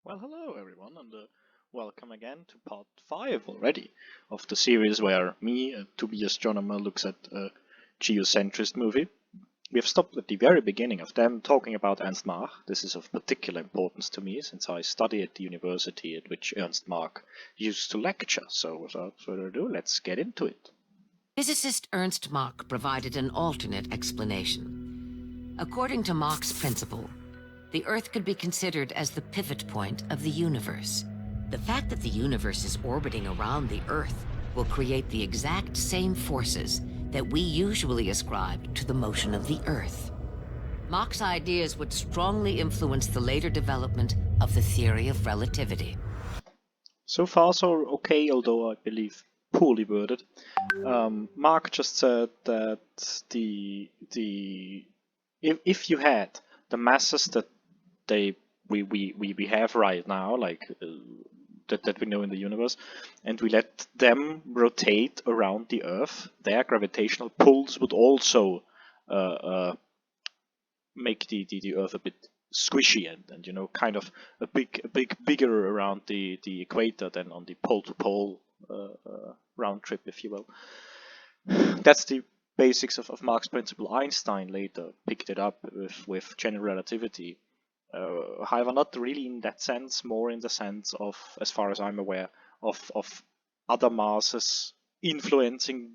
Well, hello everyone, and welcome again to part 5 already of the series where me, to be astronomer, looks at a geocentrist movie. We have stopped at the very beginning of them talking about Ernst Mach. This is of particular importance to me since I study at the university at which Ernst Mach used to lecture. So without further ado, let's get into it. Physicist Ernst Mach provided an alternate explanation. According to Mach's principle, the Earth could be considered as the pivot point of the universe. The fact that the universe is orbiting around the Earth will create the exact same forces that we usually ascribe to the motion of the Earth. Mach's ideas would strongly influence the later development of the theory of relativity. So far so okay, although I believe poorly worded. Mark just said that if you had the masses that we have right now, like that we know in the universe, and we let them rotate around the Earth, their gravitational pulls would also make the Earth a bit squishy and you know, kind of a bigger around the equator than on the pole to pole round trip, if you will. That's the basics of Mach's principle. Einstein later picked it up with general relativity. However, not really in that sense, more in the sense of, as far as I'm aware, of other masses influencing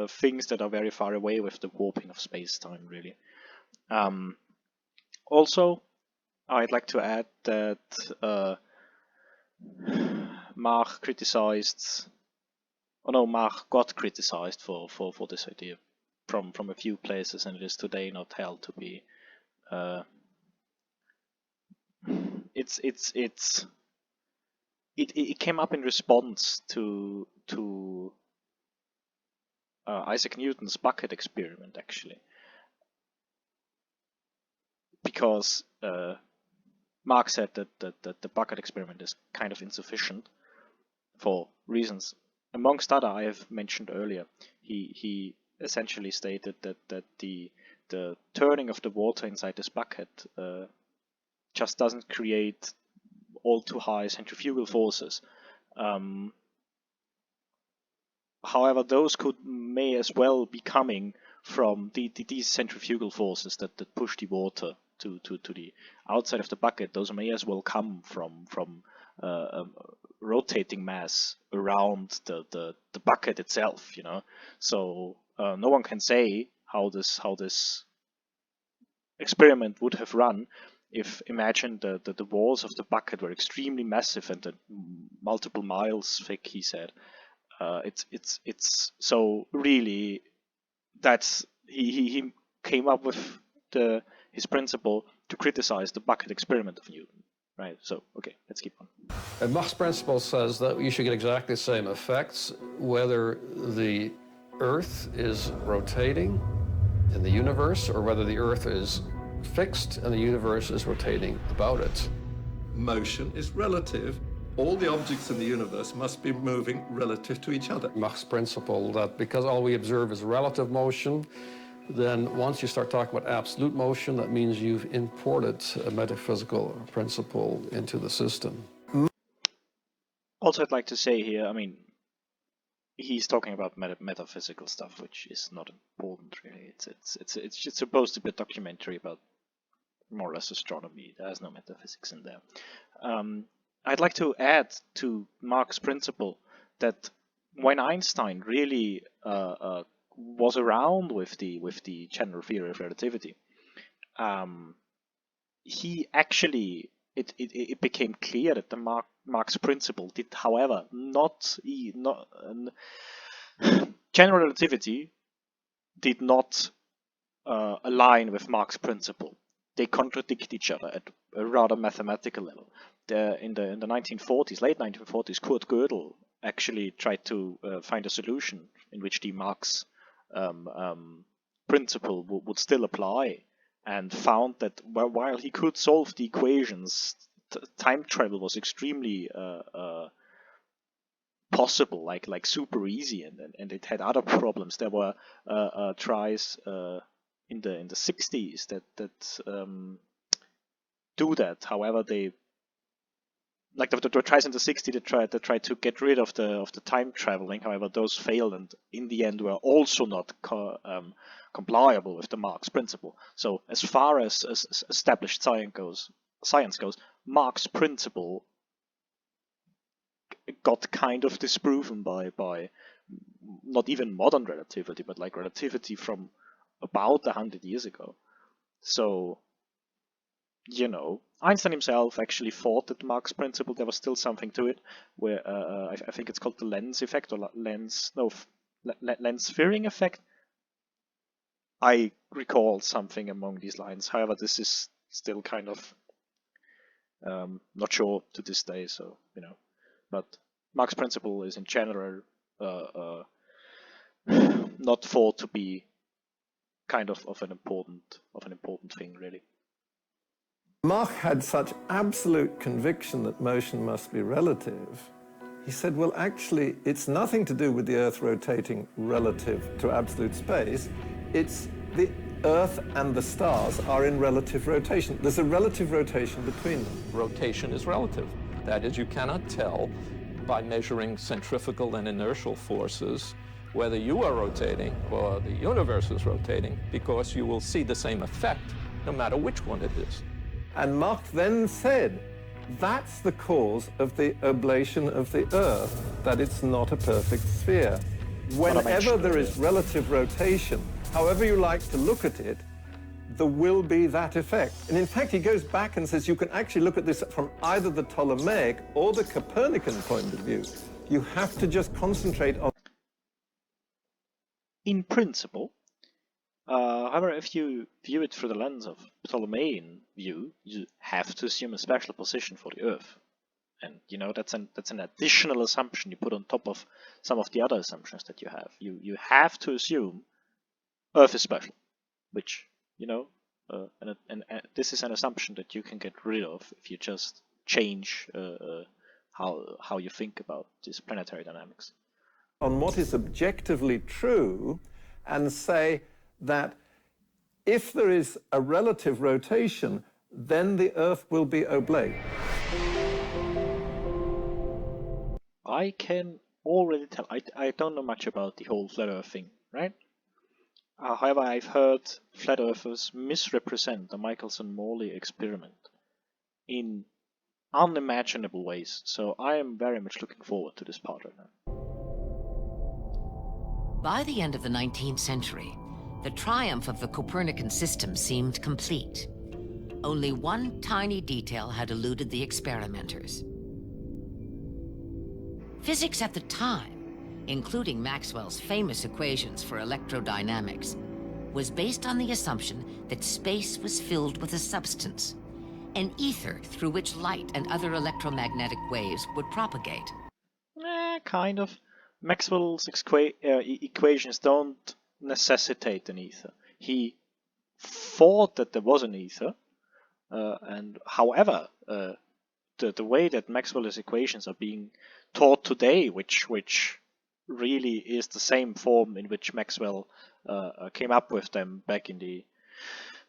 things that are very far away with the warping of space-time, really. Also, I'd like to add that Mach criticized, Mach got criticized for this idea from a few places, and it is today not held to be. It came up in response to Isaac Newton's bucket experiment, actually, because Mach said that the bucket experiment is kind of insufficient for reasons, amongst other I have mentioned earlier. He essentially stated that the turning of the water inside this bucket just doesn't create all too high centrifugal forces. However, those may as well be coming from these centrifugal forces that push the water to the outside of the bucket. Those may as well come from rotating mass around the bucket itself, you know. So no one can say how this experiment would have run if, imagine, the walls of the bucket were extremely massive and multiple miles thick, he said. It's so really that's he came up with his principle to criticize the bucket experiment of Newton, right? So okay, let's keep on. And Mach's principle says that you should get exactly the same effects whether the Earth is rotating in the universe or whether the Earth is fixed and the universe is rotating about it. Motion is relative. All the objects in the universe must be moving relative to each other. Mach's principle that because all we observe is relative motion, then once you start talking about absolute motion, that means you've imported a metaphysical principle into the system. Also, I'd like to say here, I mean, he's talking about metaphysical stuff, which is not important really. It's just supposed to be a documentary about more or less astronomy. There's no metaphysics in there. I'd like to add to Mach's principle that when Einstein really was around with the general theory of relativity, he actually it became clear that the Mach's principle did, however, not general relativity did not align with Mach's principle. They contradict each other at a rather mathematical level. In the 1940s, late 1940s, Kurt Gödel actually tried to find a solution in which the Mach's principle would still apply, and found that while he could solve the equations, time travel was extremely possible, like super easy, and it had other problems. There were tries in the 60s that do that. However, they like the tries in the 60s, they tried to get rid of the time traveling. However, those failed, and in the end were also not compliable with the Marx principle. So as far as established science goes, Marx principle got kind of disproven by not even modern relativity, but like relativity from about 100 years ago. So, Einstein himself actually thought that Marx principle, there was still something to it, where I think it's called the lens effect, or lens sphering effect. I recall something along these lines. However, this is still kind of not sure to this day. So but Marx principle is in general not thought to be kind of an important thing, really. Mach had such absolute conviction that motion must be relative. He said, well, actually, it's nothing to do with the Earth rotating relative to absolute space. It's the Earth and the stars are in relative rotation. There's a relative rotation between them. Rotation is relative. That is, you cannot tell by measuring centrifugal and inertial forces whether you are rotating or the universe is rotating, because you will see the same effect no matter which one it is. And Mach then said, that's the cause of the oblation of the Earth, that it's not a perfect sphere. Whenever there is relative rotation, however you like to look at it, there will be that effect. And in fact, he goes back and says you can actually look at this from either the Ptolemaic or the Copernican point of view. You have to just concentrate on... In principle, however, if you view it through the lens of Ptolemaic view, you have to assume a special position for the Earth. And that's an additional assumption you put on top of some of the other assumptions that you have. You have to assume Earth is special, which and this is an assumption that you can get rid of if you just change how you think about this planetary dynamics. On what is objectively true, and say that if there is a relative rotation, then the Earth will be oblate. I can already tell. I don't know much about the whole flat Earth thing, right? However, I've heard flat earthers misrepresent the Michelson-Morley experiment in unimaginable ways. So I am very much looking forward to this part right now. By the end of the 19th century, the triumph of the Copernican system seemed complete. Only one tiny detail had eluded the experimenters. Physics at the time, including Maxwell's famous equations for electrodynamics, was based on the assumption that space was filled with a substance, an ether through which light and other electromagnetic waves would propagate. Kind of. Maxwell's equations don't necessitate an ether. He thought that there was an ether, and however, the way that Maxwell's equations are being taught today, which really is the same form in which Maxwell came up with them back in the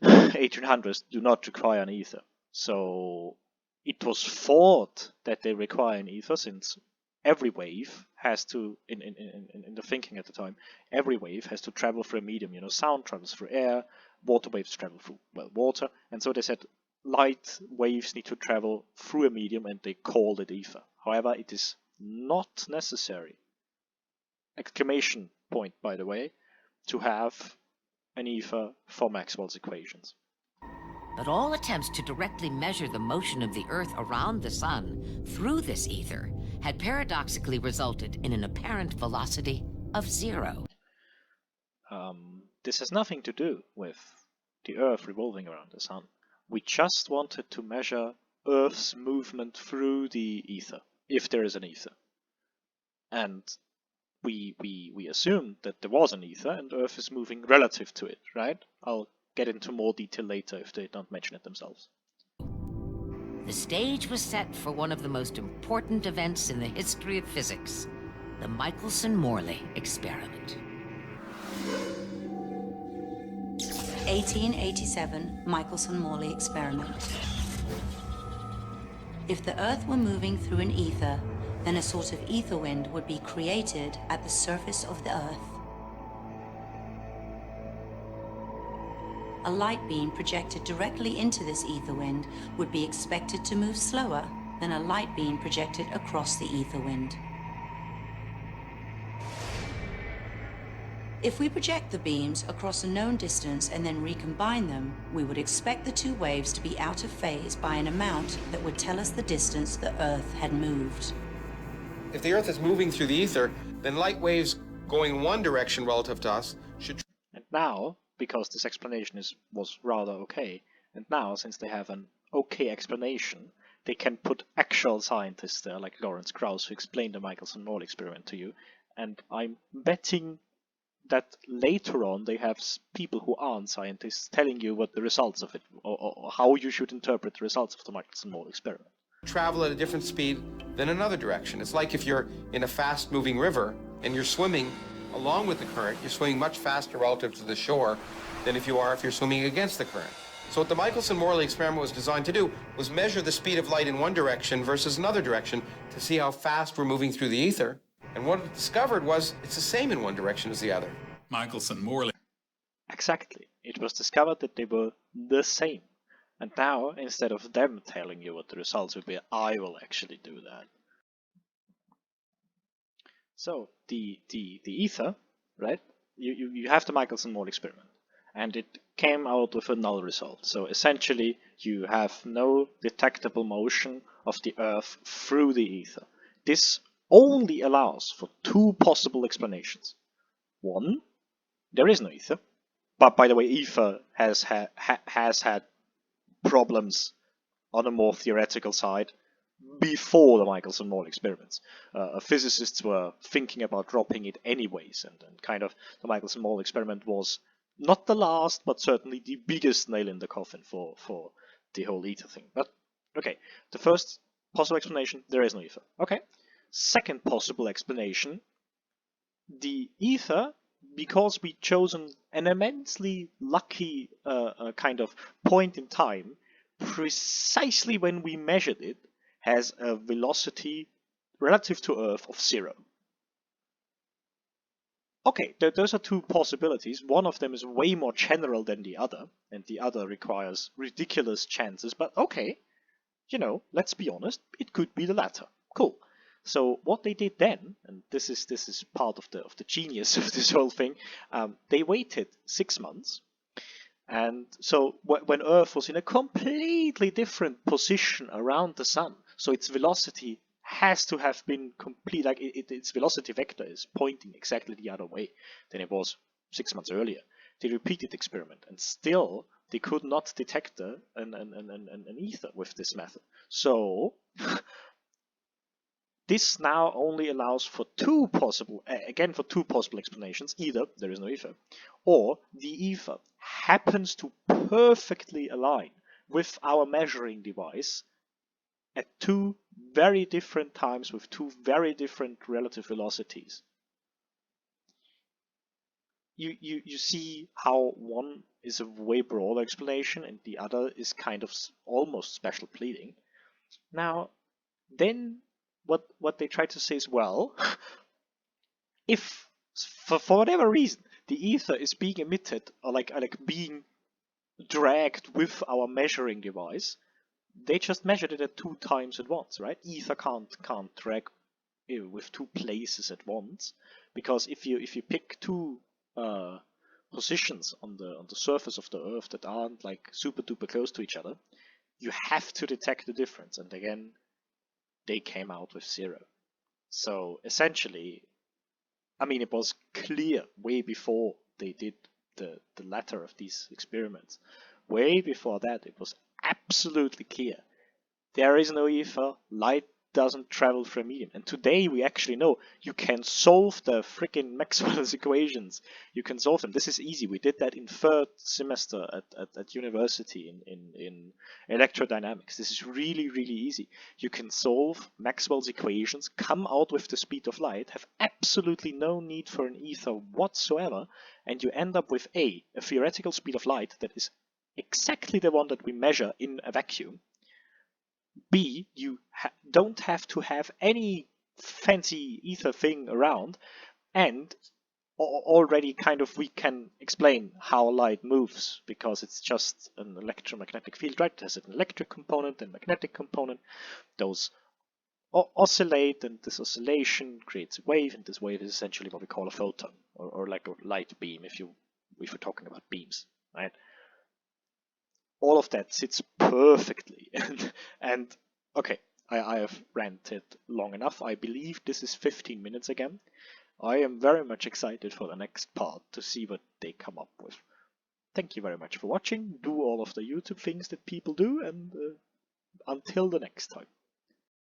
1800s, do not require an ether. So it was thought that they require an ether, since every wave has to, in the thinking at the time, every wave has to travel through a medium. Sound travels through air, water waves travel through, water. And so they said light waves need to travel through a medium, and they called it ether. However, it is not necessary, exclamation point by the way, to have an ether for Maxwell's equations. But all attempts to directly measure the motion of the Earth around the Sun through this ether had paradoxically resulted in an apparent velocity of 0. This has nothing to do with the Earth revolving around the Sun. We just wanted to measure Earth's movement through the ether, if there is an ether. And we assumed that there was an ether, and Earth is moving relative to it, right? I'll get into more detail later if they don't mention it themselves. The stage was set for one of the most important events in the history of physics, the Michelson-Morley experiment. 1887 Michelson-Morley experiment. If the Earth were moving through an ether, then a sort of ether wind would be created at the surface of the Earth. A light beam projected directly into this ether wind would be expected to move slower than a light beam projected across the ether wind. If we project the beams across a known distance and then recombine them, we would expect the two waves to be out of phase by an amount that would tell us the distance the Earth had moved. If the Earth is moving through the ether, then light waves going one direction relative to us should... And now, because this explanation was rather okay, and now, since they have an okay explanation, they can put actual scientists there, like Lawrence Krauss, who explained the Michelson-Morley experiment to you, and I'm betting that later on they have people who aren't scientists telling you what the results of it, or how you should interpret the results of the Michelson-Morley experiment. travel at a different speed than another direction. It's like if you're in a fast-moving river and you're swimming along with the current, you're swimming much faster relative to the shore than if you're swimming against the current. So what the Michelson-Morley experiment was designed to do was measure the speed of light in one direction versus another direction to see how fast we're moving through the ether. And what it discovered was it's the same in one direction as the other. Michelson-Morley. Exactly. It was discovered that they were the same. And now, instead of them telling you what the results will be, I will actually do that. So, the ether, right? You have the Michelson-Morley experiment. And it came out with a null result. So essentially, you have no detectable motion of the Earth through the ether. This only allows for two possible explanations. One, there is no ether. But by the way, ether has had problems on a more theoretical side before the Michelson-Morley experiments. Physicists were thinking about dropping it anyways, and kind of the Michelson-Morley experiment was not the last, but certainly the biggest nail in the coffin for the whole ether thing. But okay, the first possible explanation, there is no ether. Okay. Second possible explanation, the ether, because we chosen an immensely lucky kind of point in time, precisely when we measured it, has a velocity relative to Earth of 0. Okay, those are two possibilities. One of them is way more general than the other, and the other requires ridiculous chances, but okay, you know, let's be honest, it could be the latter. Cool. So what they did then, and this is part of the genius of this whole thing, they waited 6 months, and so when Earth was in a completely different position around the Sun, so its velocity has to have been complete, like its velocity vector is pointing exactly the other way than it was 6 months earlier. They repeated the experiment, and still they could not detect an ether with this method. So this now only allows for two possible explanations. Either there is no ether, or the ether happens to perfectly align with our measuring device at two very different times with two very different relative velocities. You see how one is a way broader explanation and the other is kind of almost special pleading. Now, then what they try to say is, well, if for whatever reason the ether is being emitted or like being dragged with our measuring device, they just measured it at 2 times at once, right? Ether can't drag with 2 places at once, because if you pick 2 positions on the surface of the Earth that aren't like super duper close to each other, you have to detect the difference. And again, they came out with 0. So essentially, I mean, it was clear way before they did the latter of these experiments. Way before that, it was absolutely clear. There is no ether, light doesn't travel through a medium. And today we actually know you can solve the freaking Maxwell's equations. You can solve them. This is easy. We did that in 3rd semester at university in electrodynamics. This is really, really easy. You can solve Maxwell's equations, come out with the speed of light, have absolutely no need for an ether whatsoever, and you end up with a theoretical speed of light that is exactly the one that we measure in a vacuum. B, you don't have to have any fancy ether thing around, and already kind of we can explain how light moves, because it's just an electromagnetic field, right? It has an electric component and magnetic component. Those oscillate, and this oscillation creates a wave, and this wave is essentially what we call a photon, or like a light beam if we're talking about beams, right? All of that sits perfectly. And okay, I have ranted long enough. I believe this is 15 minutes again. I am very much excited for the next part to see what they come up with. Thank you very much for watching. Do all of the YouTube things that people do, and until the next time.